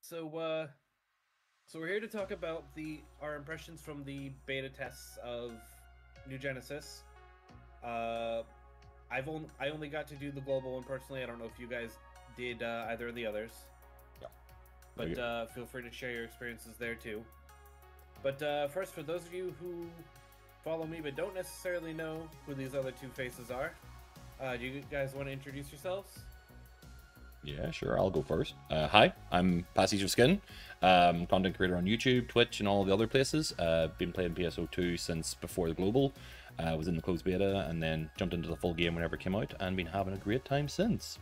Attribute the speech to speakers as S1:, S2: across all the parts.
S1: So, uh, so we're here to talk about our impressions from the beta tests of New Genesis. Uh, I only got to do the global one personally. I don't know if you guys did either of the others,
S2: Yeah.
S1: but feel free to share your experiences there too. But first, for those of you who follow me but don't necessarily know who these other two faces are, do you guys want to introduce yourselves?
S2: Yeah, sure. I'll go first. Hi, I'm Pastichofskin, content creator on YouTube, Twitch, and all the other places. Been playing PSO2 since before the global. Was in the closed beta and then jumped into the full game whenever it came out, and been having a great time since.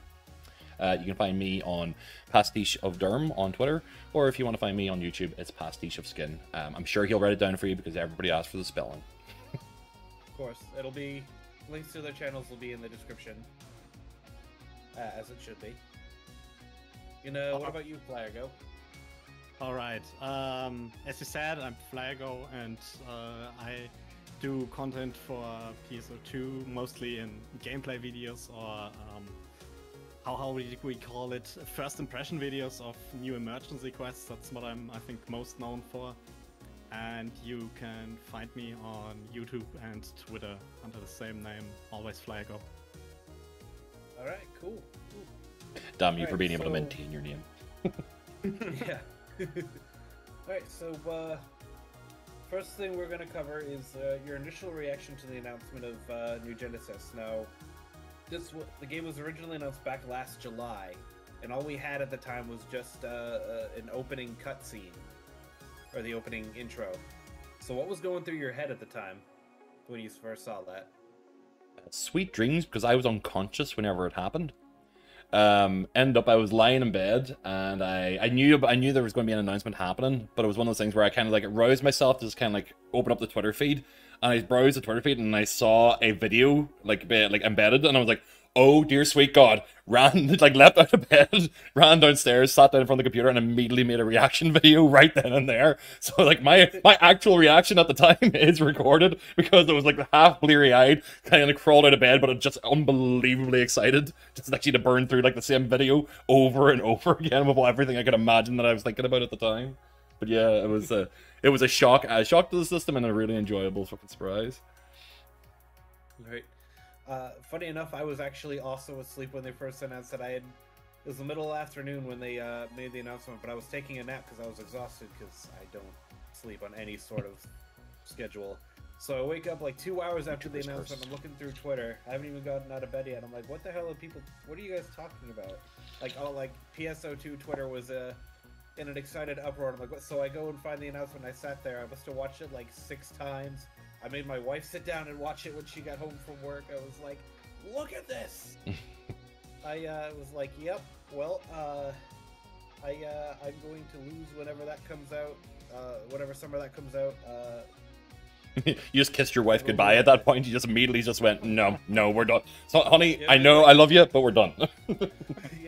S2: You can find me on Pastiche of Derm on Twitter, or if you want to find me on YouTube, it's Pastichofskin. I'm sure he'll write it down for you because everybody asked for the spelling.
S1: Of course, it'll be links to their channels will be in the description, as it should be. What about you, Flyergo?
S3: Alright, as you said, I'm Flyergo, and I do content for PSO2, mostly in gameplay videos, or how we call it, first impression videos of new emergency quests. That's what I think, most known for. And you can find me on YouTube and Twitter under the same name, always Flyergo.
S1: Alright, cool.
S2: Damn you for being able to maintain your name.
S1: Yeah. Alright, so first thing we're going to cover is your initial reaction to the announcement of New Genesis. Now, the game was originally announced back last July, and all we had at the time was just an opening cutscene, or the opening intro. So what was going through your head at the time when you first saw that?
S2: Sweet dreams, because I was unconscious whenever it happened. Ended up, I was lying in bed, and I knew there was going to be an announcement happening, but it was one of those things where I kind of like roused myself to just kind of like open up the Twitter feed, and I browsed the Twitter feed, and I saw a video like embedded, and I was like, oh dear sweet God, leapt out of bed, ran downstairs, sat down in front of the computer, and immediately made a reaction video right then and there. So like my actual reaction at the time is recorded, because it was like half bleary-eyed, kind of crawled out of bed, but I'm just unbelievably excited just actually to burn through like the same video over and over again with everything I could imagine that I was thinking about at the time. But yeah, it was a shock to the system, and a really enjoyable fucking surprise.
S1: Right. Funny enough, I was actually also asleep when they first announced it. It was the middle of the afternoon when they made the announcement, but I was taking a nap because I was exhausted, because I don't sleep on any sort of schedule. So I wake up like 2 hours after the announcement. I'm looking through Twitter. I haven't even gotten out of bed yet. I'm like, what the hell are people? What are you guys talking about? Like PSO2 Twitter was in an excited uproar. I'm like, what? So I go and find the announcement. I sat there. I must have watched it like 6 times. I made my wife sit down and watch it when she got home from work. I was like, look at this! I was like, yep, well, I'm going to lose whenever that comes out, whatever summer that comes out.
S2: You just kissed your wife goodbye at that point. You just immediately just went, no, we're done. So, honey, yeah, I know like, I love you, but we're done.
S1: Yeah,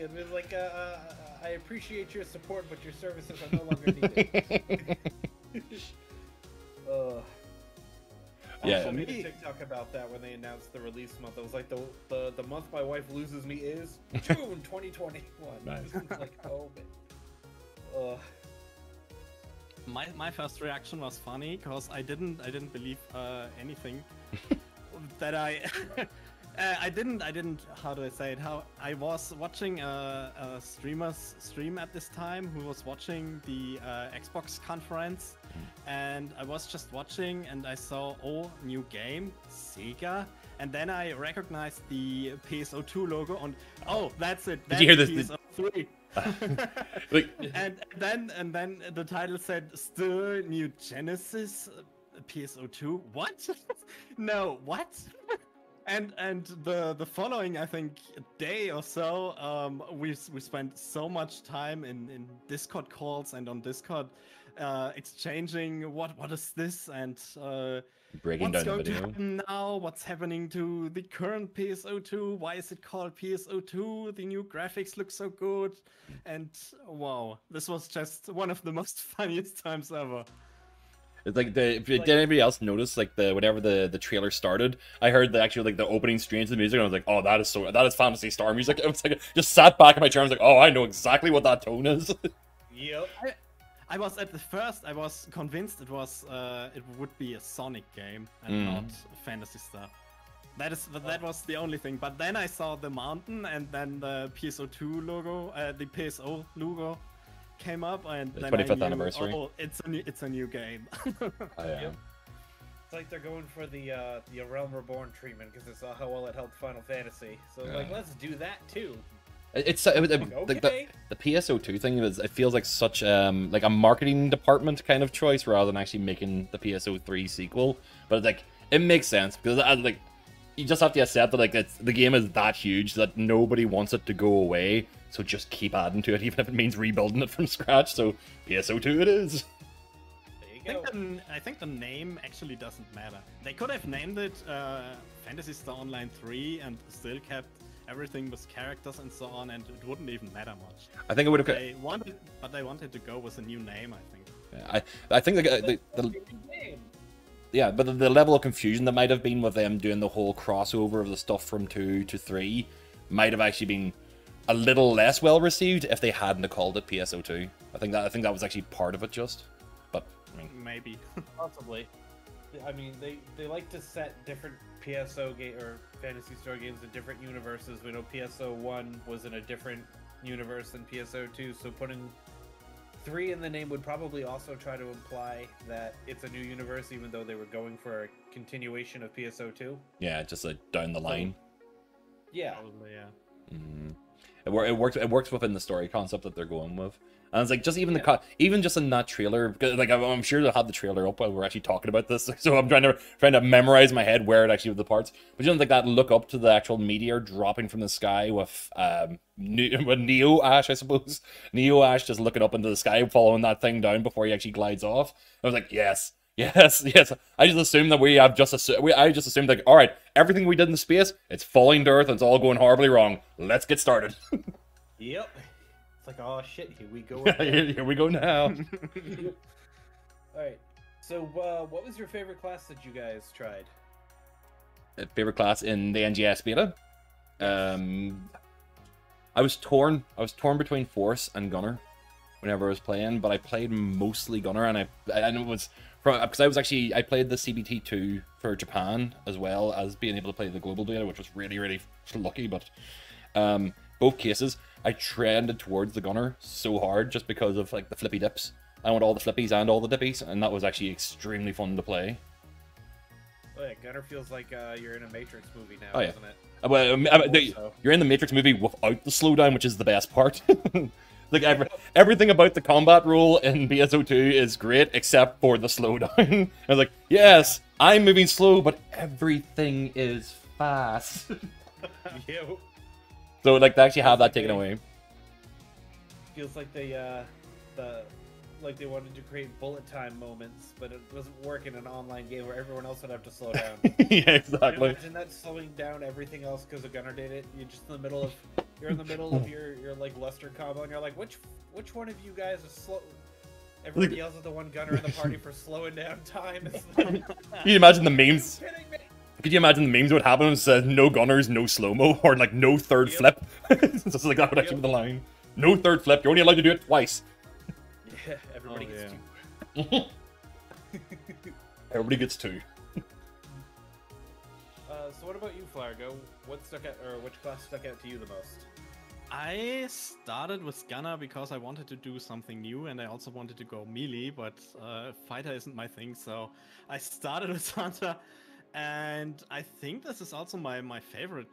S1: it was like, I appreciate your support, but your services are no longer needed.
S2: Yeah,
S1: I made a TikTok about that when they announced the release month. It was like the month my wife loses me is June 2021.
S2: Nice.
S1: Like, oh man.
S3: My first reaction was funny, because I didn't believe anything that I didn't, how do I say it, how I was watching a streamer's stream at this time, who was watching the Xbox conference, and I was just watching, and I saw, oh, new game, Sega, and then I recognized the PSO2 logo, and oh, that's it, that's
S2: Did you hear this?
S3: PSO3. and then the title said, still New Genesis PSO2. What? No, what? And the following, I think, day or so, we spent so much time in Discord calls and on Discord, exchanging what is this, and
S2: breaking
S3: what's
S2: down
S3: going
S2: the video.
S3: to happen now, what's happening to the current PSO2, why is it called PSO2, the new graphics look so good, and wow, this was just one of the most funniest times ever.
S2: It's like did anybody else notice like whenever the trailer started, I heard the opening strains of the music, and I was like, oh, that is Phantasy Star music. It was like, just sat back in my chair, I was like, oh, I know exactly what that tone is.
S1: Yep.
S3: I was at the first. I was convinced it would be a Sonic game and not Phantasy Star. That was the only thing. But then I saw the mountain, and then the PSO2 logo, the PSO logo, came up, and
S2: The
S3: then
S2: 25th
S3: I knew,
S2: anniversary.
S3: oh, it's a new game.
S2: Oh, yeah.
S1: Yep. It's like they're going for the Realm Reborn treatment because they saw how well it helped Final Fantasy. So like, let's do that too.
S2: The PSO2 thing is, it feels like such like a marketing department kind of choice rather than actually making the PSO3 sequel. But like, it makes sense because like, you just have to accept that like the game is that huge that nobody wants it to go away. So just keep adding to it, even if it means rebuilding it from scratch. So PSO2 it is.
S3: I think the name actually doesn't matter. They could have named it Phantasy Star Online 3 and still kept everything with characters and so on, and it wouldn't even matter much.
S2: I think it would have.
S3: They wanted to go with a new name, I think.
S2: Yeah, I think yeah, but the level of confusion that might have been with them doing the whole crossover of the stuff from 2 to 3 might have actually been a little less well received if they hadn't called it PSO2. I think that was actually part of it, just. But I mean,
S3: Maybe.
S1: Possibly. I mean, they like to set different PSO game or Fantasy Star games in different universes. We know PSO1 was in a different universe than PSO2, so putting 3 in the name would probably also try to imply that it's a new universe, even though they were going for a continuation of PSO2.
S2: yeah, just like down the line.
S1: Yeah.
S3: Probably, yeah.
S2: It works within the story concept that they're going with. And it's like, just even even just in that trailer, like I'm sure they'll have the trailer up while we're actually talking about this. So I'm trying to memorize in my head where it actually was the parts. But you know, like that look up to the actual meteor dropping from the sky with Neo Ash, I suppose. Neo Ash just looking up into the sky, following that thing down before he actually glides off. I was like, yes. Yes. I just assumed that I just assumed like, all right, everything we did in space, it's falling to Earth and it's all going horribly wrong. Let's get started.
S1: Yep. It's like, oh shit, here we go.
S2: Here we go now.
S1: Alright. So, what was your favorite class that you guys tried?
S2: Favorite class in the NGS beta? I was torn between Force and Gunner whenever I was playing, but I played mostly Gunner, and I know it was because I played the CBT2 for Japan as well as being able to play the global beta, which was really, really lucky. But both cases, I trended towards the Gunner so hard just because of like the flippy dips. I want all the flippies and all the dippies, and that was actually extremely fun to play.
S1: Oh yeah, Gunner feels like you're in a Matrix movie now,
S2: Oh, yeah.
S1: doesn't it?
S2: Well, you're in the Matrix movie without the slowdown, which is the best part. Like everything about the combat rule in BSO2 is great except for the slowdown. I was like, yes, I'm moving slow, but everything is fast.
S1: Yo.
S2: So like, they actually have that taken away.
S1: Feels like they wanted to create bullet time moments, but it doesn't work in an online game where everyone else would have to slow down.
S2: Yeah, exactly.
S1: Imagine that slowing down everything else because a Gunner did it. You're just in the middle of your like Luster combo, and you're like, which one of you guys is slow? Everybody yells at the one Gunner in the party for slowing down time.
S2: Can you imagine the memes? Could you imagine the memes would happen and says no Gunners, no slow-mo, or like no third flip? Just like that would actually be the line. No third flip, you're only allowed to do it twice.
S1: Yeah, everybody gets two.
S2: Everybody gets two.
S1: So what about you, Flyergo? Which class stuck out to you the most?
S3: I started with Gunner because I wanted to do something new, and I also wanted to go melee, but fighter isn't my thing, so I started with Hunter. And I think this is also my favorite,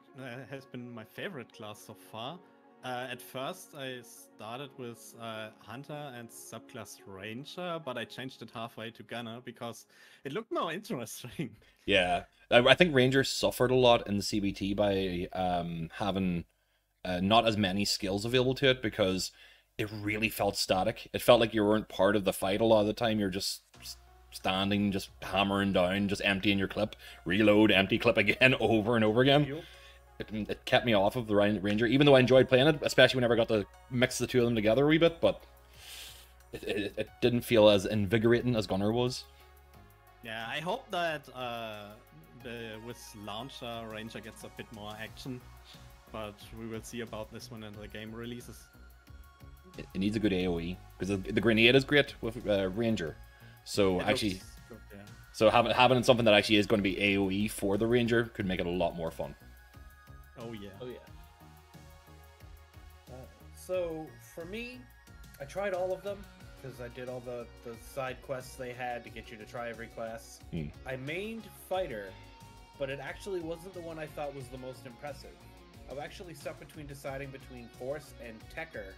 S3: has been my favorite class so far. At first, I started with Hunter and subclass Ranger, but I changed it halfway to Gunner because it looked more interesting.
S2: Yeah, I think Ranger suffered a lot in the CBT by having not as many skills available to it because it really felt static. It felt like you weren't part of the fight a lot of the time. You're just standing, just hammering down, just emptying your clip, reload, empty clip again, over and over again. It kept me off of the Ranger, even though I enjoyed playing it, especially whenever I got to mix the two of them together a wee bit, but it didn't feel as invigorating as Gunner was.
S3: Yeah, I hope that with Launcher, Ranger gets a bit more action, but we will see about this when the game releases.
S2: it needs a good AOE because the grenade is great with Ranger. So
S3: It
S2: actually,
S3: looks good, yeah.
S2: so having something that actually is going to be AOE for the Ranger could make it a lot more fun.
S3: Oh yeah.
S1: Oh yeah. So for me, I tried all of them because I did all the side quests they had to get you to try every class. I mained Fighter, but it actually wasn't the one I thought was the most impressive. I'm actually stuck between between Force and Tekker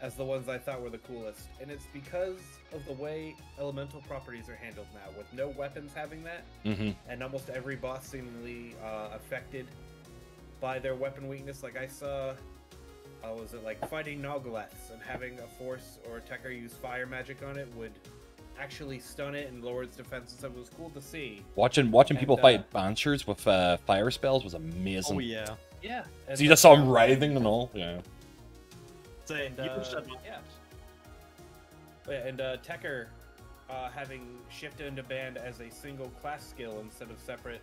S1: as the ones I thought were the coolest, and it's because of the way elemental properties are handled now, with no weapons having that, and almost every boss seemingly affected by their weapon weakness. Like I saw, was it like fighting Noglaths and having a Force or a Tekker use fire magic on it would actually stun it and lower its defenses. It was cool to see.
S2: Watching people fight Banshers with fire spells was amazing.
S3: Oh yeah.
S1: Yeah.
S2: So you just saw them writhing and all. Yeah.
S3: So,
S1: And,
S3: yeah.
S1: Yeah, and Tekker having shifted into band as a single class skill instead of separate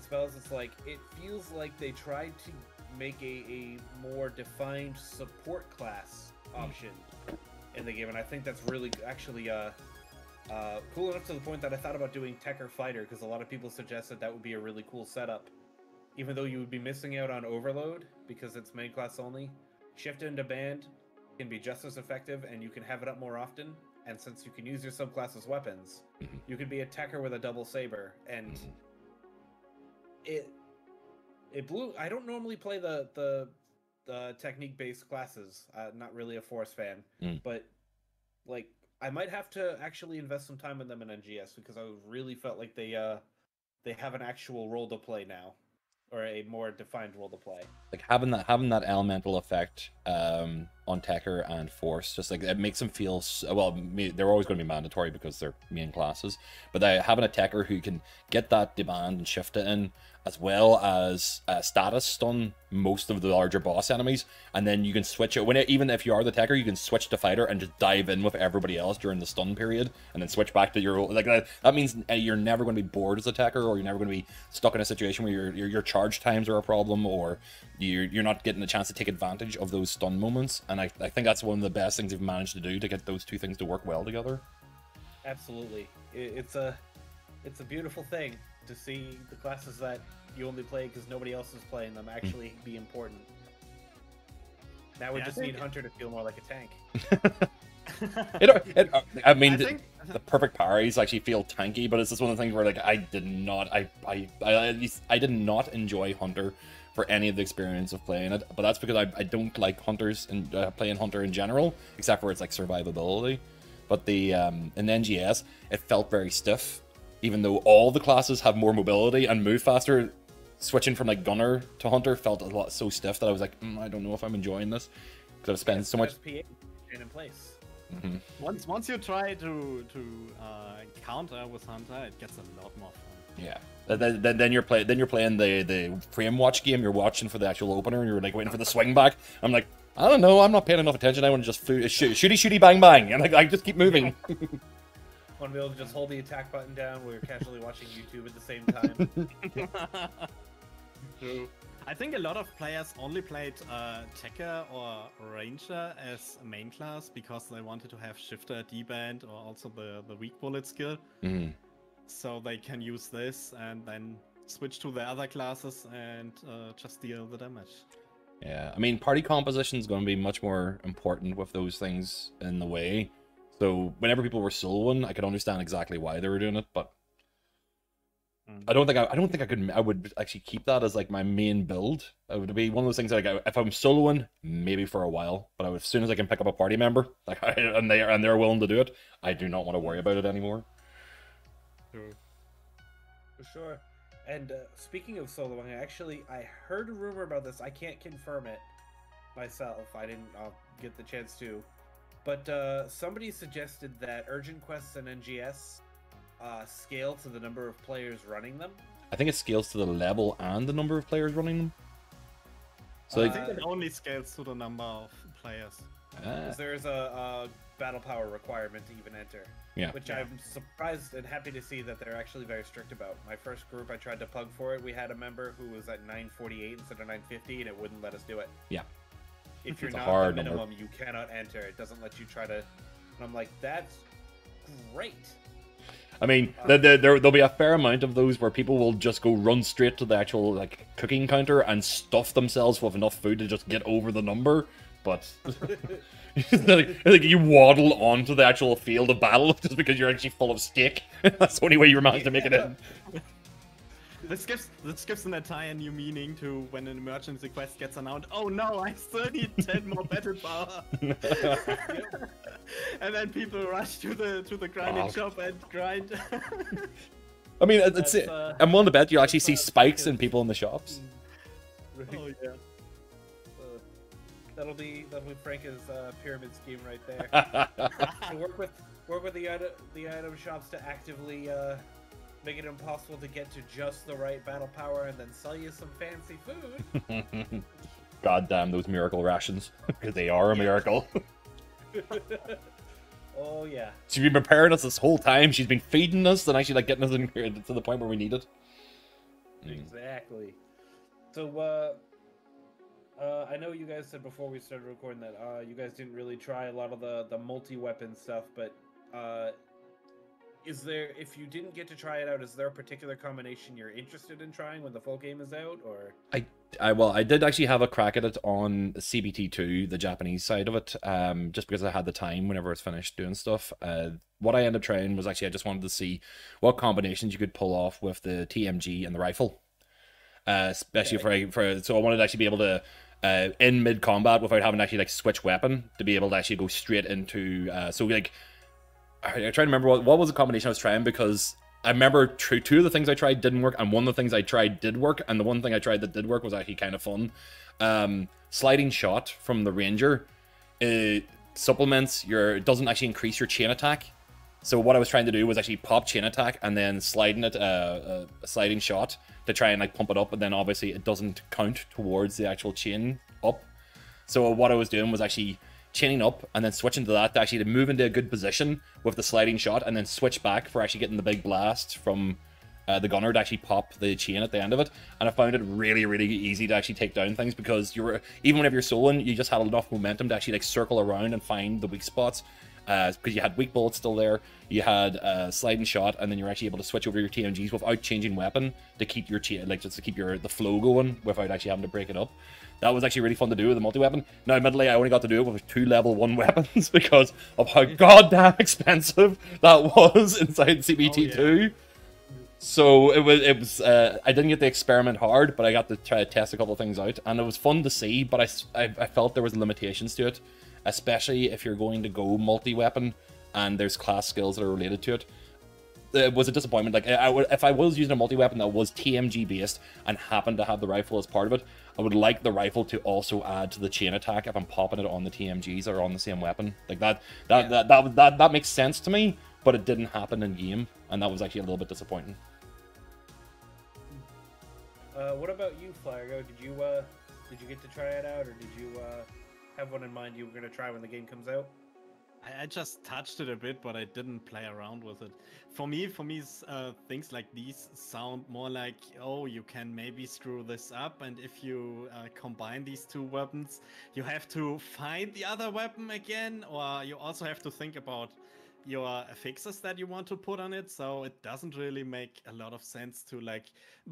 S1: spells, it's like it feels like they tried to make a more defined support class option in the game, and I think that's really actually cool enough to the point that I thought about doing Tekker Fighter, because a lot of people suggested that would be a really cool setup, even though you would be missing out on Overload because it's main class only. Shift into band can be just as effective, and you can have it up more often. And since you can use your subclass weapons, you could be a Tekker with a double saber, and it blew. I don't normally play the technique based classes. Not really a Force fan, but like I might have to actually invest some time in them in NGS, because I really felt like they have an actual role to play now. Or a more defined role to play.
S2: Like having that elemental effect on Tekker and Force, just like it makes them feel well. They're always going to be mandatory because they're main classes, but having a Tekker who can get that demand and shift it in, as well as status stun most of the larger boss enemies, and then you can switch it even if you are the Tekker, you can switch to Fighter and just dive in with everybody else during the stun period, and then switch back to your like that means you're never going to be bored as a Tekker, or you're never going to be stuck in a situation where your charge times are a problem, or you're not getting a chance to take advantage of those stun moments. And I think that's one of the best things they've managed to do to get those two things to work well together.
S1: Absolutely, it's a beautiful thing to see the classes that you only play because nobody else is playing them actually be important. Now we just need Hunter to feel more like a tank.
S2: I mean, the perfect parries actually feel tanky, but it's just one of the things where like I did not enjoy Hunter for any of the experience of playing it. But that's because I don't like Hunters and playing Hunter in general, except for its like survivability. But the in NGS, it felt very stiff. Even though all the classes have more mobility and move faster, switching from like Gunner to Hunter felt a lot so stiff that I was like, I don't know if I'm enjoying this, because I've spent so much.
S1: In place.
S3: Once you try to counter with Hunter, it gets a lot more fun.
S2: Yeah. Then you're playing the frame watch game. You're watching for the actual opener, and you're like waiting for the swing back. I'm like, I don't know. I'm not paying enough attention. I want to just shooty bang bang, and I just keep moving.
S1: Want to be able to just hold the attack button down while you're casually watching YouTube at the same time.
S3: True. I think a lot of players only played Tekker or Ranger as main class because they wanted to have Shifter, D-Band, or also the weak bullet skill. So they can use this and then switch to the other classes and just deal the damage.
S2: Yeah, I mean, party composition is going to be much more important with those things in the way. So whenever people were soloing, I could understand exactly why they were doing it, but I don't think I would actually keep that as like my main build. It would be one of those things that like, if I'm soloing, maybe for a while, but as soon as I can pick up a party member, like and they're willing to do it, I do not want to worry about it anymore.
S1: For sure. And speaking of soloing, I heard a rumor about this. I can't confirm it myself. I didn't get the chance to. But somebody suggested that urgent quests and NGS scale to the number of players running them.
S2: I think it scales to the level and the number of players running them. So
S3: I think it only scales to the number of players.
S1: Because there's a battle power requirement to even enter.
S2: Yeah.
S1: Which I'm surprised and happy to see that they're actually very strict about. My first group, I tried to pug for it. We had a member who was at 948 instead of 950, and it wouldn't let us do it.
S2: Yeah.
S1: if you're
S2: It's a
S1: not
S2: hard
S1: the
S2: number.
S1: minimum, you cannot enter. It doesn't let you try to. And I'm like, that's great.
S2: I mean, there'll be a fair amount of those where people will just go run straight to the actual like cooking counter and stuff themselves with enough food to just get over the number. But like you waddle onto the actual field of battle just because you're actually full of steak. That's the only way you manage to make it in.
S3: This gives an entire new meaning to when an emergency quest gets announced. Oh no, I still need 10 more battle power. And then people rush to the grinding shop and grind.
S2: I mean, I'm willing to bet you actually see spikes in people in the shops.
S3: Oh yeah.
S1: That'll be Franka's pyramid scheme right there. So work with the item shops to actively make it impossible to get to just the right battle power, and then sell you some fancy food.
S2: God damn those miracle rations, because they are a miracle.
S1: Oh yeah.
S2: She's been preparing us this whole time. She's been feeding us and actually like getting us in to the point where we need it.
S1: Exactly. So I know you guys said before we started recording that you guys didn't really try a lot of the multi-weapon stuff, but is there, if you didn't get to try it out, is there a particular combination you're interested in trying when the full game is out, or?
S2: I did actually have a crack at it on CBT2, the Japanese side of it, just because I had the time whenever I was finished doing stuff. What I ended up trying was actually I just wanted to see what combinations you could pull off with the TMG and the rifle, especially so I wanted to actually be able to in mid combat without having to actually like switch weapon to be able to actually go straight into so like. I try to remember what was the combination I was trying, because I remember two of the things I tried didn't work, and one of the things I tried did work, and the one thing I tried that did work was actually kind of fun. Sliding shot from the Ranger supplements it doesn't actually increase your chain attack. So what I was trying to do was actually pop chain attack and then sliding it a sliding shot to try and like pump it up, and then obviously it doesn't count towards the actual chain up. So what I was doing was actually chaining up and then switching to that to actually move into a good position with the sliding shot, and then switch back for actually getting the big blast from the gunner to actually pop the chain at the end of it. And I found it really, really easy to actually take down things, because even whenever you're soloing, you just had enough momentum to actually like circle around and find the weak spots, because you had weak bullets still there, you had sliding shot, and then you're actually able to switch over your TMGs without changing weapon to keep your chain, like just to keep the flow going without actually having to break it up. That was actually really fun to do with the multi-weapon. Now, admittedly, I only got to do it with 2 level 1 weapons because of how goddamn expensive that was inside CBT2. Oh, yeah. So it was I didn't get to experiment hard, but I got to try to test a couple of things out, and it was fun to see, but I felt there was limitations to it, especially if you're going to go multi-weapon and there's class skills that are related to it. It was a disappointment. Like if I was using a multi-weapon that was TMG based and happened to have the rifle as part of it, I would like the rifle to also add to the chain attack if I'm popping it on the TMGs or on the same weapon. Like that makes sense to me, but it didn't happen in game, and that was actually a little bit disappointing.
S1: What about you, Flyergo? Did you get to try it out, or did you have one in mind you were going to try when the game comes out?
S3: I just touched it a bit, but I didn't play around with it. For me, things like these sound more like, oh, you can maybe screw this up, and if you combine these 2 weapons, you have to find the other weapon again, or you also have to think about your affixes that you want to put on it. So it doesn't really make a lot of sense to like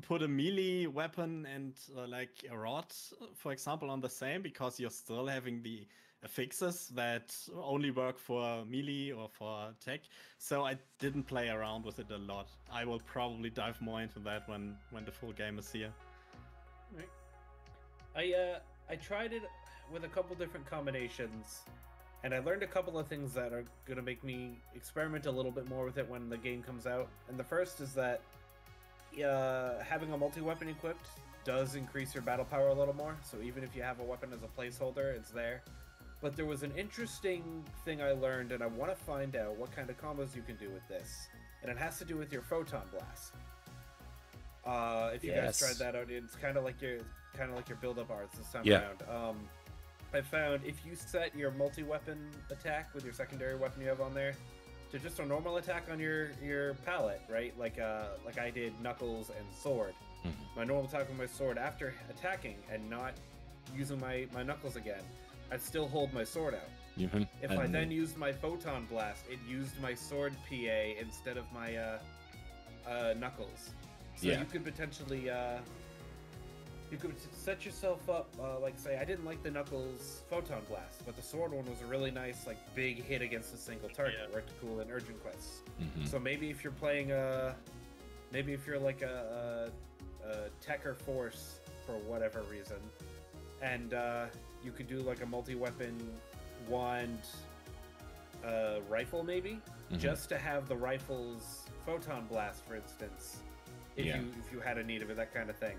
S3: put a melee weapon and like a rod, for example, on the same, because you're still having the affixes that only work for melee or for tech. So I didn't play around with it a lot. I will probably dive more into that when the full game is here.
S1: Right. I tried it with a couple different combinations, and I learned a couple of things that are going to make me experiment a little bit more with it when the game comes out. And the first is that having a multi-weapon equipped does increase your battle power a little more. So even if you have a weapon as a placeholder, it's there. But there was an interesting thing I learned, and I want to find out what kind of combos you can do with this. And it has to do with your photon blast. If you guys tried that out, it's kind of like your build-up arts this time around. I found if you set your multi-weapon attack with your secondary weapon you have on there to just a normal attack on your palette, right? Like I did Knuckles and Sword. My normal attack with my sword after attacking and not using my Knuckles again I'd still hold my sword out. If I then used my Photon Blast, it used my sword PA instead of my knuckles. So you could potentially you could set yourself up, like say, I didn't like the Knuckles Photon Blast, but the sword one was a really nice, like, big hit against a single target. It worked cool in urgent quests. So maybe if you're playing maybe if you're like a Techer Force for whatever reason, and you could do like a multi-weapon wand rifle maybe, just to have the rifle's Photon Blast, for instance, if you had a need of it, that kind of thing.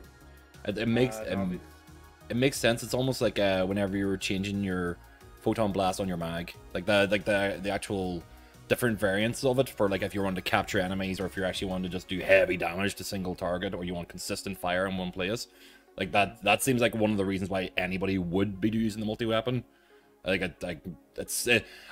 S1: It
S2: makes sense. It's almost like whenever you were changing your Photon Blast on your mag, like the actual different variants of it for, like, if you want to capture enemies, or if you actually want to just do heavy damage to single target, or you want consistent fire in one place. Like that seems like one of the reasons why anybody would be using the multi-weapon. Like I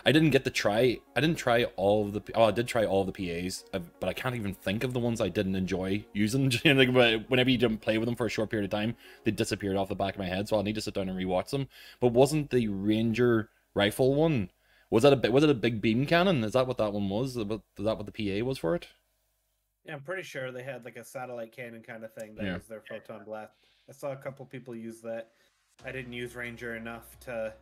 S2: didn't get to try. I didn't try all of the. Oh, I did try all of the PAs, but I can't even think of the ones I didn't enjoy using. Like, whenever you didn't play with them for a short period of time, they disappeared off the back of my head. So I'll need to sit down and rewatch them. But wasn't the Ranger rifle one? Was it a big beam cannon? Is that what that one was? Is that what the PA was for it?
S1: Yeah, I'm pretty sure they had like a satellite cannon kind of thing. That was their Photon Blast. I saw a couple people use that. I didn't use Ranger enough to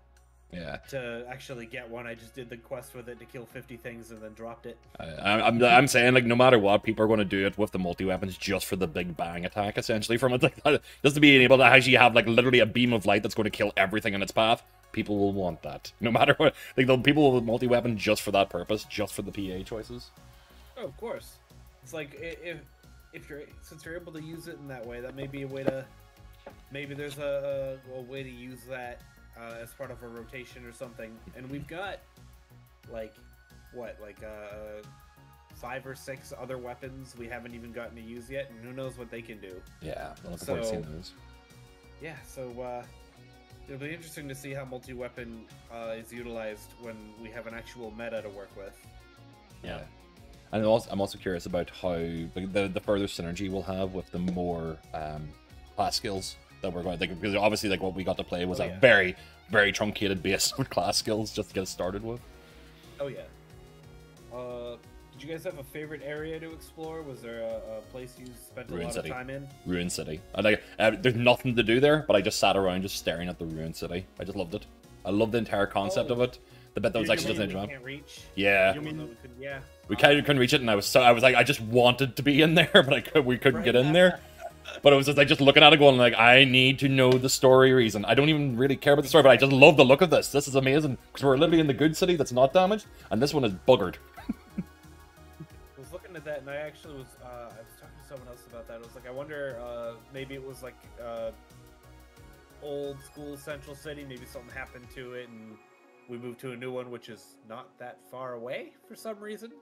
S1: actually get one. I just did the quest with it to kill 50 things and then dropped it.
S2: I'm saying, like, no matter what, people are going to do it with the multi-weapons just for the big bang attack, essentially, from it. Like, just to be able to actually have, like, literally a beam of light that's going to kill everything in its path. People will want that, no matter what. Like, people with multi-weapon just for that purpose, just for the PA choices.
S1: Oh, of course. It's like, since you're able to use it in that way, that may be a way to, maybe there's a way to use that as part of a rotation or something. And we've got, like, what, like 5 or 6 other weapons we haven't even gotten to use yet, and who knows what they can do.
S2: Yeah, I'm looking forward to seeing those.
S1: Yeah, so it'll be interesting to see how multi-weapon is utilized when we have an actual meta to work with.
S2: Yeah. And I'm also curious about how the further synergy we'll have with the more class skills that we're going, like, because obviously, like, what we got to play was a very, very truncated base with class skills just to get started with.
S1: Oh yeah. Did you guys have a favorite area to explore? Was there a place you spent a lot of time in?
S2: Ruin City. There's nothing to do there, but I just sat around just staring at the Ruin City. I just loved it. I loved the entire concept of it. The bit that was actually just in
S1: can't reach?
S2: Yeah.
S1: You mean
S2: we kind of couldn't reach it, and I was like, I just wanted to be in there, but we couldn't get in there. But it was just like, just looking at it going, like, I need to know the story reason. I don't even really care about the story, but I just love the look of this. This is amazing, because we're literally in the good city that's not damaged, and this one is buggered.
S1: I was looking at that, and I actually was, I was talking to someone else about that. I was like, I wonder, maybe it was like, old school Central City, maybe something happened to it, and we moved to a new one, which is not that far away for some reason.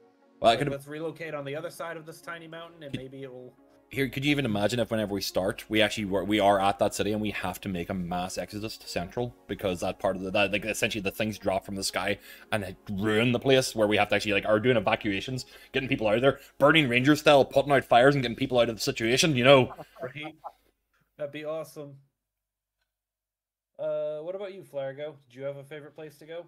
S1: Well, like, let's relocate on the other side of this tiny mountain, and maybe it will...
S2: Here, could you even imagine if whenever we start, we are at that city and we have to make a mass exodus to Central, because that part of that, like, essentially the things drop from the sky and ruin the place, where we have to actually, like, are doing evacuations, getting people out of there, burning ranger style, putting out fires and getting people out of the situation, you know.
S1: Right. That'd be awesome. What about you, Flyergo? Did you have a favorite place to go?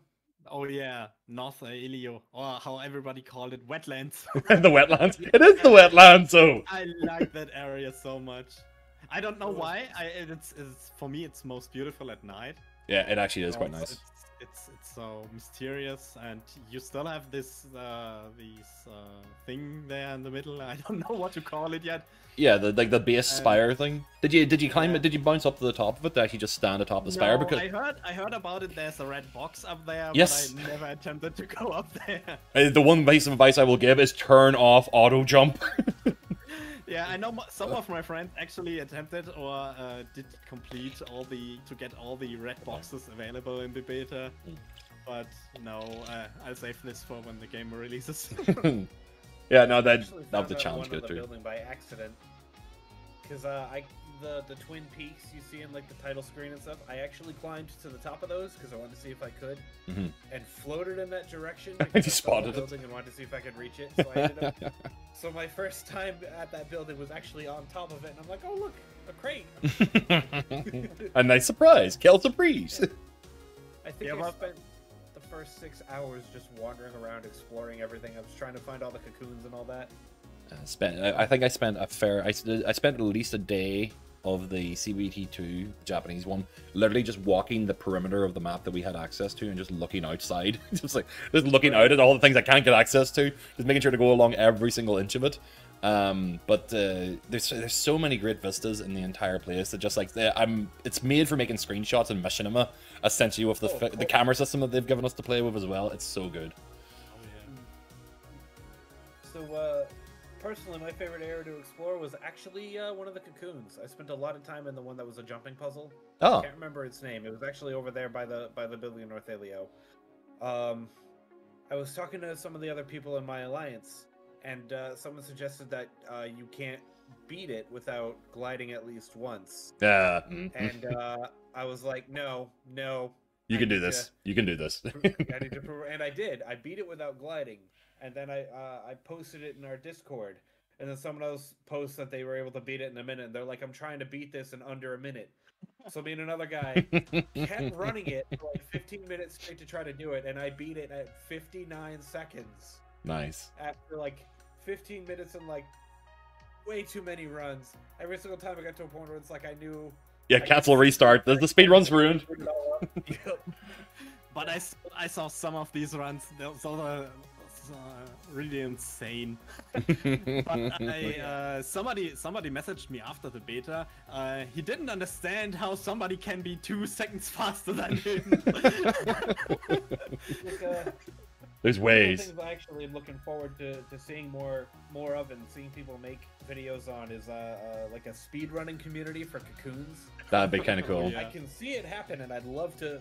S3: Oh yeah, North Elio, or how everybody called it, wetlands.
S2: The wetlands. It is the wetlands. So
S3: I like that area so much. I don't know why. It's for me, it's most beautiful at night.
S2: Yeah, it actually is quite nice.
S3: It's so mysterious, and you still have this thing there in the middle. I don't know what to call it yet.
S2: Yeah, the base spire thing. Did you climb it? Did you bounce up to the top of it to actually just stand atop the spire?
S3: No,
S2: because
S3: I heard about it. There's a red box up there.
S2: Yes.
S3: But I never attempted to go up there.
S2: The one piece of advice I will give is turn off auto jump.
S3: Yeah, I know some of my friends actually attempted or did complete to get all the red boxes available in the beta, but no, I'll save this for when the game releases.
S2: Yeah, no, that'd the challenge
S1: go
S2: through.
S1: Building by accident, because the Twin Peaks you see in like the title screen and stuff, I actually climbed to the top of those because I wanted to see if I could, and floated in that direction.
S2: You spotted
S1: the building and wanted to see if I could reach it. So I ended up. So my first time at that building was actually on top of it, and I'm like, oh look, a crate.
S2: A nice surprise, Kel surprise.
S1: I think
S3: Yeah,
S1: I
S3: but-
S1: spent the first 6 hours just wandering around exploring everything. I was trying to find all the cocoons and all that.
S2: I think I spent a fair. I spent at least a day of the CBT2 Japanese one, literally just walking the perimeter of the map that we had access to and just looking outside, just looking out at all the things I can't get access to, just making sure to go along every single inch of it. But there's so many great vistas in the entire place that just like it's made for making screenshots and machinima, essentially with the camera system that they've given us to play with as well. It's so good.
S1: So, personally, my favorite area to explore was actually one of the cocoons. I spent a lot of time in the one that was a jumping puzzle.
S2: Oh.
S1: I can't remember its name. It was actually over there by the building North Elio. I was talking to some of the other people in my alliance, and someone suggested that you can't beat it without gliding at least once.
S2: Yeah.
S1: And I was like, no.
S2: You can do this. You can do this.
S1: I need to prove, and I did. I beat it without gliding, and then I posted it in our Discord, and then someone else posts that they were able to beat it in a minute. And they're like, I'm trying to beat this in under a minute. So me and another guy kept running it for like 15 minutes straight to try to do it, and I beat it at 59 seconds.
S2: Nice.
S1: After like 15 minutes and like way too many runs. Every single time I got to a point where it's like I knew.
S2: Yeah, cancel, restart. The speed run's ruined.
S3: But I saw some of these runs. Those are really insane. But somebody messaged me after the beta. He didn't understand how somebody can be 2 seconds faster than him.
S2: There's ways.
S1: Things I actually am looking forward to seeing more of and seeing people make videos on is like a speedrunning community for cocoons.
S2: That'd be kind of cool.
S3: Yeah.
S1: I can see it happen, and I'd love to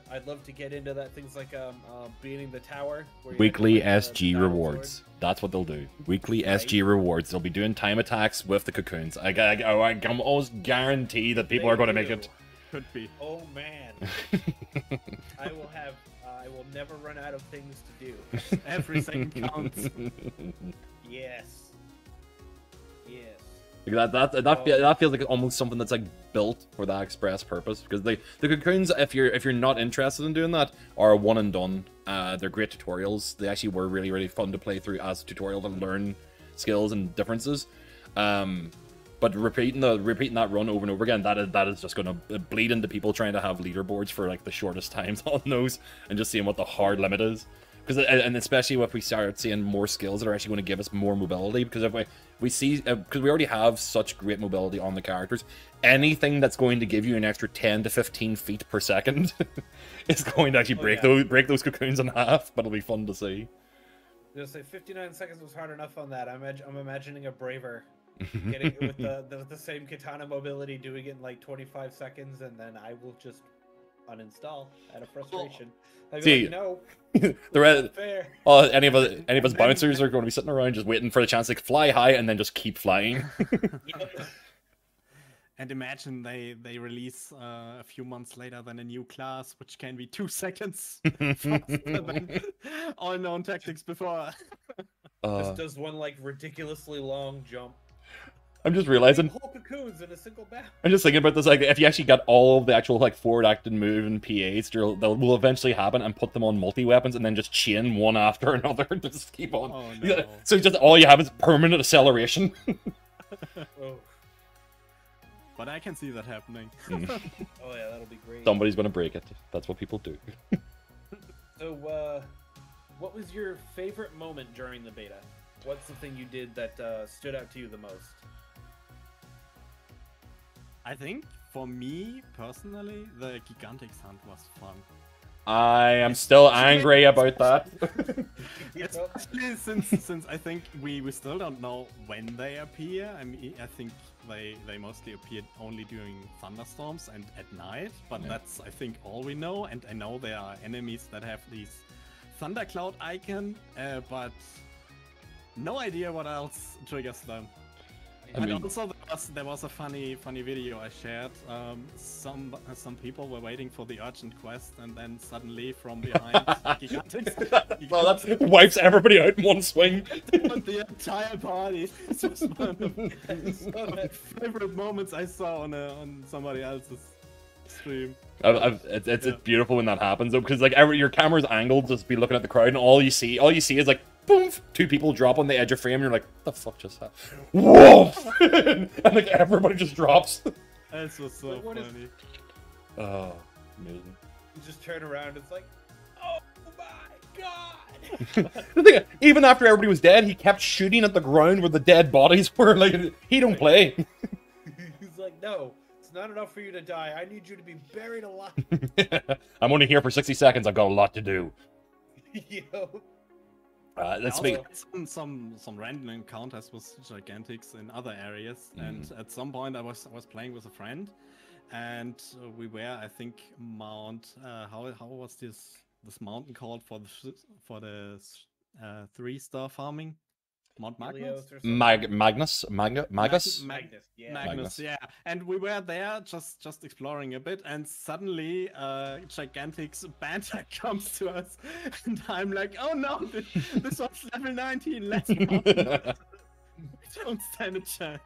S1: get into that. Things like beating the tower. Where you
S2: Weekly
S1: have to fight the
S2: SG
S1: battle
S2: rewards.
S1: sword.
S2: That's what they'll do. Weekly
S1: Right.
S2: SG rewards. They'll be doing time attacks with the cocoons. I'm almost guarantee that people are going to make it.
S3: Could be.
S1: Oh man, I will never run out of things to do.
S3: Every second counts.
S1: Yes.
S2: That feels like almost something that's like built for that express purpose, because the cocoons, if you're not interested in doing that, are one and done. They're great tutorials. They actually were really fun to play through as a tutorial to learn skills and differences. But repeating that run over and over again, that is just going to bleed into people trying to have leaderboards for like the shortest times on those, and just seeing what the hard limit is. And especially if we start seeing more skills that are actually going to give us more mobility, because if we see, because we already have such great mobility on the characters, anything that's going to give you an extra 10 to 15 feet per second is going to actually break those cocoons in half. But it'll be fun to see.
S1: Just say 59 seconds was hard enough on that. I'm imagining a braver getting it with the same katana mobility, doing it in like 25 seconds, and then I will just uninstall out of frustration. I'd be like, no,
S2: the
S1: fair.
S2: any of us bouncers are going to be sitting around just waiting for the chance to fly high and then just keep flying.
S3: And imagine they release a few months later then a new class, which can be 2 seconds faster than all known tactics before.
S1: This does one like ridiculously long jump.
S2: I'm just realizing.
S1: Whole cocoons in a single battle.
S2: I'm just thinking about this. Like, if you actually got all of the actual like forward acting move and PAs, that will eventually happen, and put them on multi weapons, and then just chain one after another, just keep on.
S3: Oh, no.
S2: So just all you have is permanent acceleration.
S1: Oh.
S3: But I can see that happening.
S1: Oh yeah, that'll be great.
S2: Somebody's gonna break it. That's what people do.
S1: So, what was your favorite moment during the beta? What's the thing you did that stood out to you the most?
S3: I think, for me, personally, the Gigantics hunt was fun.
S2: I am still angry about that.
S3: Especially since I think we still don't know when they appear. I mean, I think they mostly appear only during thunderstorms and at night, but that's, I think, all we know. And I know there are enemies that have these thundercloud icon, but no idea what else triggers them. And also there was a funny video I shared. Some people were waiting for the urgent quest, and then suddenly from behind Gigantics.
S2: Well, that wipes everybody out in one swing.
S3: The entire party. This was one of my favorite moments I saw on somebody else's stream.
S2: It's beautiful when that happens though, because like your camera's angled, just be looking at the crowd, and all you see is like boom, 2 people drop on the edge of frame, and you're like, what the fuck just happened? Whoa! And like everybody just drops.
S3: This was so funny.
S2: Oh, amazing.
S1: You just turn around, it's like, oh my god!
S2: The thing, even after everybody was dead, he kept shooting at the ground where the dead bodies were. Like, he don't play.
S1: He's like, no, it's not enough for you to die. I need you to be buried alive.
S2: I'm only here for 60 seconds. I've got a lot to do.
S1: Yo.
S2: Let's
S3: I
S2: make
S3: also had some random encounters with Gigantics in other areas, and at some point I was playing with a friend, and we were, I think, Mount how was this mountain called for the 3-star farming? Mount Magnus?
S2: Magnus,
S1: Yeah.
S3: Magnus, yeah. And we were there just exploring a bit, and suddenly Gigantic's banter comes to us, and I'm like, oh no, this was level 19, let's go. We don't stand a chance.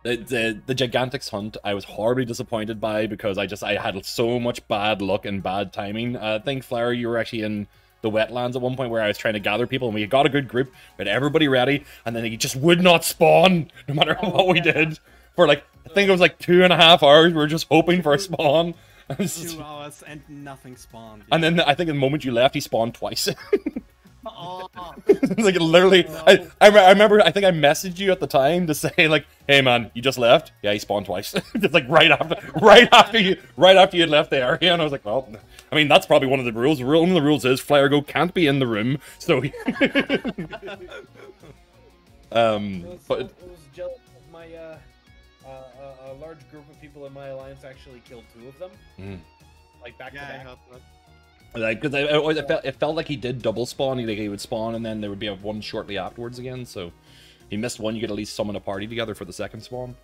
S2: The Gigantics hunt, I was horribly disappointed by, because I had so much bad luck and bad timing. I think, Flyer, you were actually in the wetlands at one point where I was trying to gather people, and we got a good group, we had everybody ready, and then he just would not spawn, no matter what we did. For like, I think it was like 2.5 hours, we were just hoping for a spawn.
S3: 2 hours and nothing spawned.
S2: And then I think the moment you left, he spawned twice.
S3: Oh.
S2: Like literally,
S3: no.
S2: I remember, I think I messaged you at the time to say like, hey man, you just left? Yeah, he spawned twice. Just like right after you had left the area, and I was like, well, I mean, that's probably one of the rules. One of the rules is Flyergo can't be in the room, so he...
S1: But I was jealous of my a large group of people in my alliance actually killed 2 of them. Like back to back.
S2: Like, because it felt like he did double spawn. He would spawn, and then there would be one shortly afterwards again. So he missed one. You could at least summon a party together for the second spawn.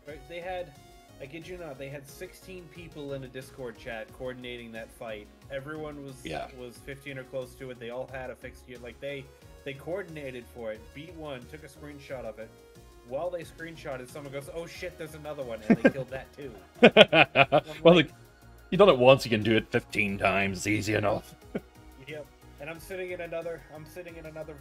S1: Right, they had, I kid you not, they had 16 people in a Discord chat coordinating that fight. Everyone was 15 or close to it. They all had a fixed unit. Like they coordinated for it. Beat one, took a screenshot of it. While they screenshotted, someone goes, "Oh shit, there's another one," and they killed that too.
S2: Well, like, you done it once, you can do it 15 times. It's easy enough.
S1: Yep. And I'm sitting in another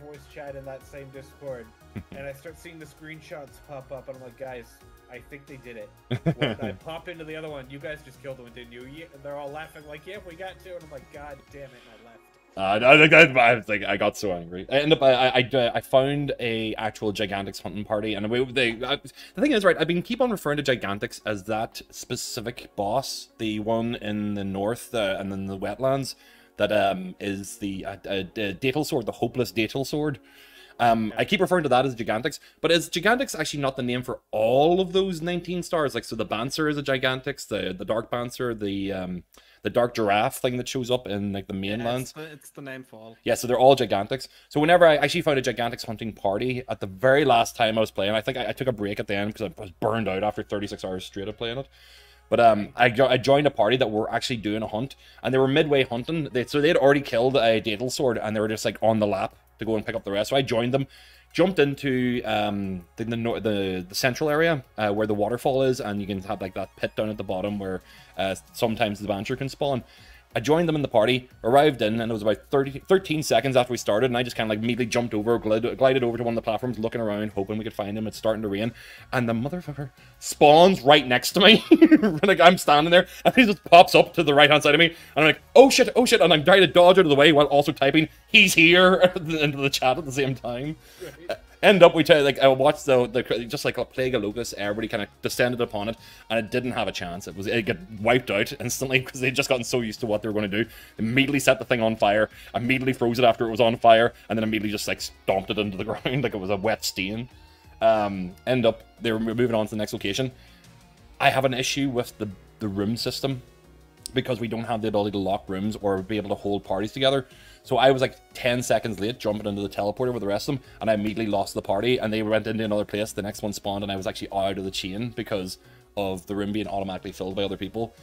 S1: voice chat in that same Discord, and I start seeing the screenshots pop up, and I'm like, guys, I think they did it. When I pop into the other one, you guys just killed one, didn't you? Yeah, and they're all laughing like, yeah, we got 2, and I'm like, god damn it, and I left.
S2: I got so angry. I found a actual Gigantics hunting party, and the thing is, right, I've been keep on referring to Gigantics as that specific boss, the one in the north, and then the wetlands, that is the Datal Sword, the hopeless Datal Sword. I keep referring to that as Gigantics, but is Gigantics actually not the name for all of those 19 stars? Like, so the Bancer is a Gigantics, the Dark Bancer, the Dark Giraffe thing that shows up in like the mainlands.
S3: Yeah, it's the name for all.
S2: Yeah, so they're all Gigantics. So whenever I actually found a Gigantics hunting party at the very last time I was playing, I think I took a break at the end because I was burned out after 36 hours straight of playing it. But I joined a party that were actually doing a hunt, and they were midway hunting. So they had already killed a Datal Sword, and they were just like on the lap to go and pick up the rest. So I joined them, jumped into the central area where the waterfall is, and you can have like that pit down at the bottom where sometimes the Bancher can spawn. I joined them in the party, arrived in, and it was about 13 seconds after we started, and I just kind of like immediately jumped over, glided over to one of the platforms, looking around, hoping we could find him. It's starting to rain, and the motherfucker spawns right next to me. Like, I'm standing there, and he just pops up to the right-hand side of me, and I'm like, oh shit, and I'm trying to dodge out of the way while also typing, he's here, into the chat at the same time. Right. End up, I watched the just like a plague of locusts, everybody kind of descended upon it, and it didn't have a chance. It got wiped out instantly because they'd just gotten so used to what they were going to do. Immediately set the thing on fire, immediately froze it after it was on fire, and then immediately just like stomped it into the ground like it was a wet stain. End up, they were moving on to the next location. I have an issue with the room system because we don't have the ability to lock rooms or be able to hold parties together. So I was like 10 seconds late jumping into the teleporter with the rest of them, and I immediately lost the party, and they went into another place. The next one spawned, and I was actually out of the chain because of the room being automatically filled by other people.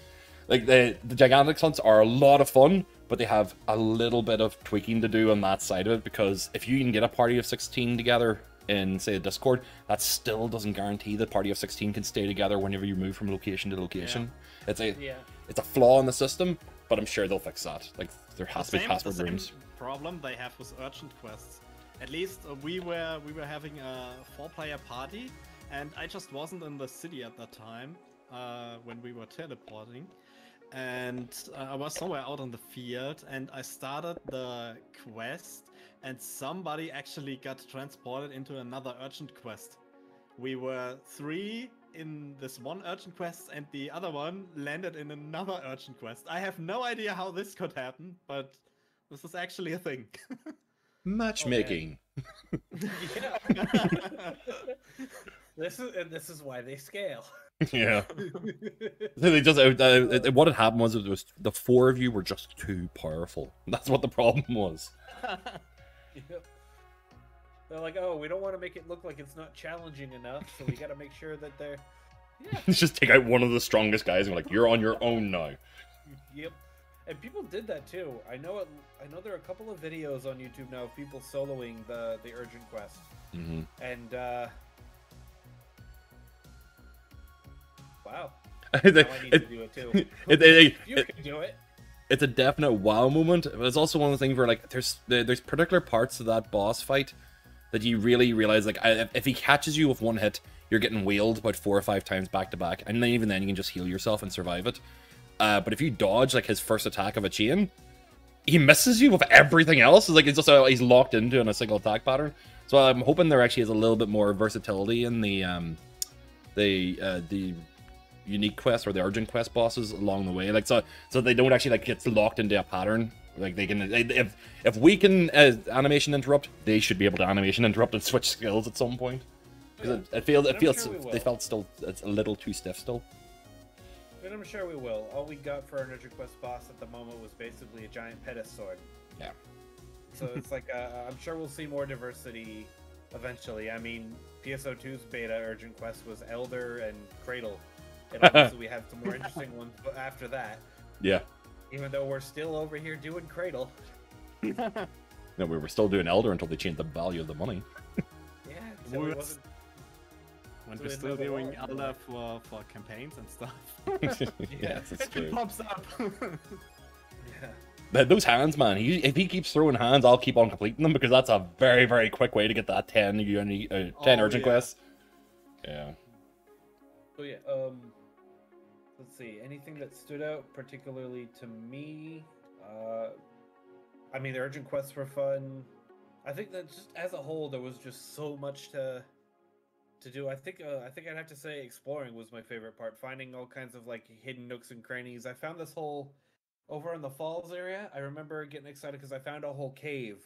S2: Like, the Gigantics hunts are a lot of fun, but they have a little bit of tweaking to do on that side of it, because if you can get a party of 16 together in, say, a Discord, that still doesn't guarantee that party of 16 can stay together whenever you move from location to location.
S3: Yeah.
S2: It's a flaw in the system, but I'm sure they'll fix that. Like, there has to be password rooms.
S3: Problem they have with urgent quests. At least we were having a 4-player party, and I just wasn't in the city at that time when we were teleporting, and I was somewhere out on the field, and I started the quest, and somebody actually got transported into another urgent quest. We were 3 in this one urgent quest, and the other one landed in another urgent quest. I have no idea how this could happen, but this is actually a thing.
S2: Matchmaking.
S1: This is why they scale.
S2: Yeah. They just what had happened was it was the 4 of you were just too powerful. That's what the problem was.
S1: Yep. They're like, oh, we don't want to make it look like it's not challenging enough, so we got to make sure that they're. Yeah.
S2: Let's just take out one of the strongest guys and be like, you're on your own now.
S1: Yep. And people did that too. I know there are a couple of videos on YouTube now of people soloing the urgent quest.
S2: Mm-hmm.
S1: And wow.
S2: I
S1: Now I need to do it too.
S2: You
S1: can do it.
S2: It's a definite wow moment. But it's also one of the things where like there's particular parts of that boss fight that you really realize like if he catches you with one hit, you're getting wheeled about 4 or 5 times back to back, and then even then you can just heal yourself and survive it. But if you dodge like his first attack of a chain, he misses you with everything else. It's like it's just he's locked into in a single attack pattern. So I'm hoping there actually is a little bit more versatility in the unique quest or the urgent quest bosses along the way, like so they don't actually like get locked into a pattern. Like they can, if we can animation interrupt, they should be able to animation interrupt and switch skills at some point. Because it feels they felt still it's a little too stiff still.
S1: But I'm sure we will. All we got for our urgent quest boss at the moment was basically a giant Pettis sword.
S2: Yeah.
S1: So it's like I'm sure we'll see more diversity eventually. I mean, PSO2's beta urgent quest was Elder and Cradle, and obviously we have some more interesting ones after that.
S2: Yeah.
S1: Even though we're still over here doing Cradle.
S2: No, we were still doing Elder until they changed the value of the money.
S1: Yeah, so it wasn't.
S3: When we're still doing Elder for campaigns and stuff.
S2: Yes, it's true.
S3: It pops up.
S1: Yeah.
S2: Those hands, man. If he keeps throwing hands, I'll keep on completing them because that's a very, very quick way to get that 10 urgent quests. Yeah.
S1: So yeah, let's see. Anything that stood out particularly to me? I mean, the urgent quests were fun. I think that just as a whole, there was just so much to do. I think I'd have to say exploring was my favorite part. Finding all kinds of like hidden nooks and crannies. I found this whole over in the falls area. I remember getting excited because I found a whole cave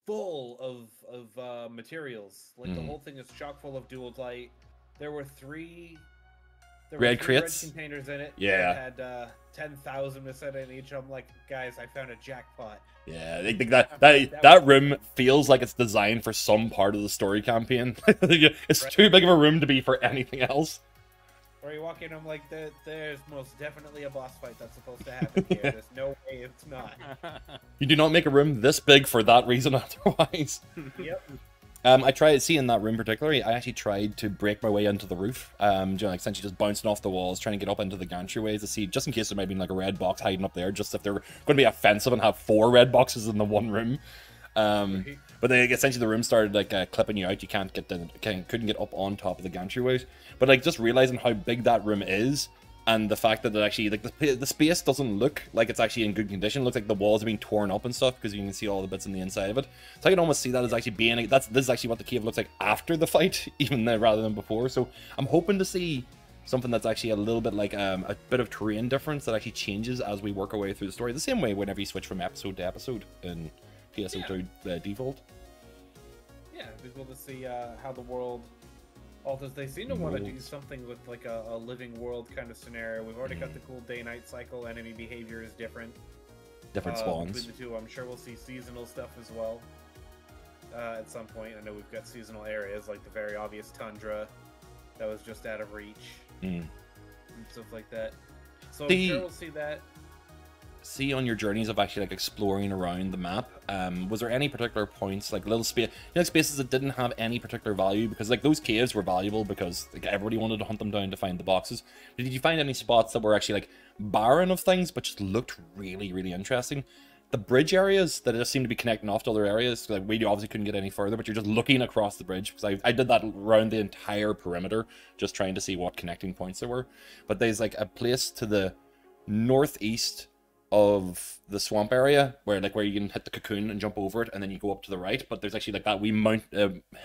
S1: full of materials. Like the whole thing is chock full of dual light. There were three red containers in it.
S2: Yeah.
S1: That had 10,000 missing in each. I'm like, guys, I found a jackpot.
S2: Yeah, I think that room feels like it's designed for some part of the story campaign. It's too big of a room to be for anything else.
S1: Or you walk in, I'm like, there's most definitely a boss fight that's supposed to happen here. There's no way it's not.
S2: You do not make a room this big for that reason otherwise.
S1: Yep.
S2: I tried, see in that room particularly, I actually tried to break my way into the roof. Like essentially just bouncing off the walls, trying to get up into the gantryways to see, just in case there might be like a red box hiding up there, just if they're going to be offensive and have 4 red boxes in the one room. But then essentially the room started like clipping you out. You couldn't get up on top of the gantryways. But like just realizing how big that room is, and the fact that it actually like the space doesn't look like it's actually in good condition. It looks like the walls are being torn up and stuff because you can see all the bits on the inside of it. So I can almost see that as actually being this is actually what the cave looks like after the fight, even rather than before. So I'm hoping to see something that's actually a little bit like a bit of terrain difference that actually changes as we work our way through the story. The same way whenever you switch from episode to episode in PSO2 default.
S1: Yeah, it'd be cool to see how the world alters. They seem to want to do something with like a living world kind of scenario. We've already got the cool day-night cycle. Enemy behavior is different.
S2: Different spawns.
S1: Between the two, I'm sure we'll see seasonal stuff as well. At some point, I know we've got seasonal areas like the very obvious tundra that was just out of reach and stuff like that. So I'm sure we'll see that.
S2: see on your journeys of actually like exploring around the map, was there any particular points, like little space, spaces that didn't have any particular value? Because like those caves were valuable because like everybody wanted to hunt them down to find the boxes. But did you find any spots that were actually like barren of things, but just looked really, really interesting? The bridge areas that just seem to be connecting off to other areas, like we obviously couldn't get any further, but you're just looking across the bridge, because I did that around the entire perimeter, just trying to see what connecting points there were. But there's like a place to the northeast of the swamp area where you can hit the cocoon and jump over it, and then you go up to the right, but there's actually like that wee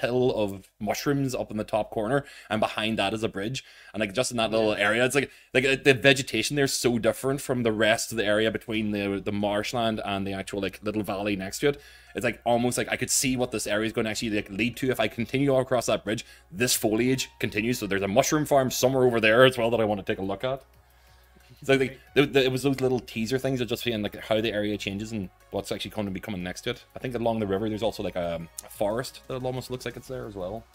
S2: hill of mushrooms up in the top corner, and behind that is a bridge, and like just in that little area, it's like the vegetation there is so different from the rest of the area between the marshland and the actual like little valley next to it. It's like almost like I could see what this area is going to actually like lead to if I continue all across that bridge. This foliage continues, so there's a mushroom farm somewhere over there as well that I want to take a look at. So like, it was those little teaser things that just seeing like how the area changes and what's actually going to be coming next to it. I think along the river there's also like a forest that almost looks like it's there as well.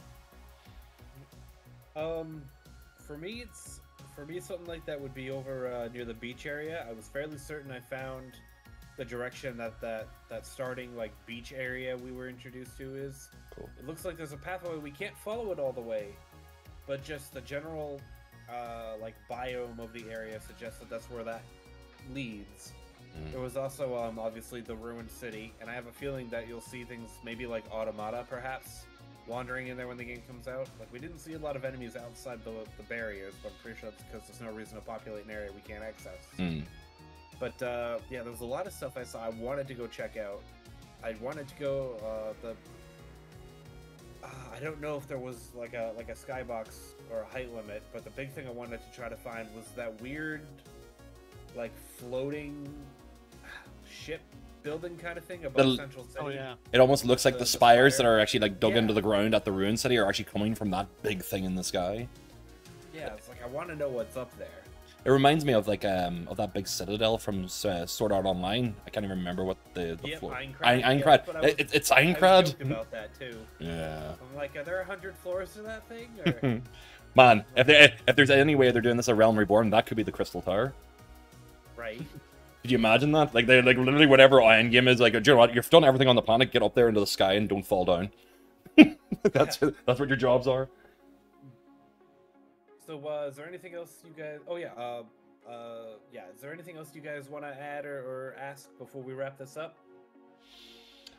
S1: For me something like that would be over near the beach area. I was fairly certain I found the direction that starting like beach area we were introduced to is.
S2: Cool.
S1: It looks like there's a pathway. We can't follow it all the way, but just the general like biome of the area suggests that that's where that leads. There was also obviously the ruined city, and I have a feeling that you'll see things maybe like automata perhaps wandering in there when the game comes out. Like we didn't see a lot of enemies outside the barriers, but I'm pretty sure it's because there's no reason to populate an area we can't access. But yeah, there was a lot of stuff I saw I wanted to go check out. I wanted to go I don't know if there was like a skybox or a height limit, but the big thing I wanted to try to find was that weird, like floating ship building kind of thing above Central City.
S3: Oh yeah.
S2: It almost looks like the spires that are actually like dug
S1: Yeah.
S2: into the ground at the ruined city are actually coming from that big thing in the sky.
S1: Yeah, it's like I want to know what's up there.
S2: It reminds me of like of that big citadel from Sword Art Online. I can't even remember what the floor.
S1: Aincrad.
S2: It's
S1: I
S2: Aincrad.
S1: joked about that too.
S2: Yeah.
S1: I'm like, are there 100 floors to that thing? Or...
S2: Man, if there's any way they're doing this at Realm Reborn, that could be the Crystal Tower.
S1: Right.
S2: Could you imagine that? Like they like literally whatever Iron Game is like. Do you know what? You've done everything on the planet. Get up there into the sky and don't fall down. That's what your jobs are.
S1: So, is there anything else you guys... Oh, yeah, yeah, is there anything else you guys want to add or ask before we wrap this up?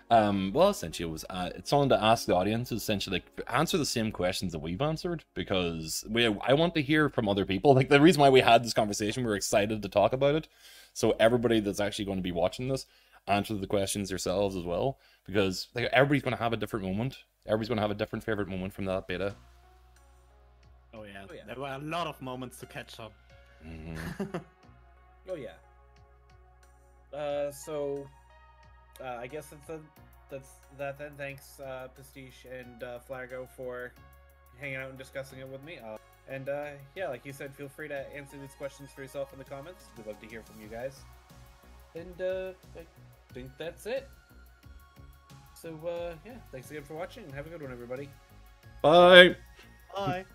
S2: Well, essentially, it was it's something to ask the audience, essentially, like, answer the same questions that we've answered, because I want to hear from other people. Like, the reason why we had this conversation, we were excited to talk about it, so everybody that's actually going to be watching this, answer the questions yourselves as well, because like, everybody's going to have a different moment. Everybody's going to have a different favorite moment from that beta.
S3: Oh yeah. There were a lot of moments to catch up.
S1: Oh yeah. So I guess that's that then. Thanks, Pastiche and Flyergo for hanging out and discussing it with me. And yeah, like you said, feel free to answer these questions for yourself in the comments. We'd love to hear from you guys. And I think that's it. So yeah, thanks again for watching, and have a good one, everybody.
S2: Bye.
S3: Bye.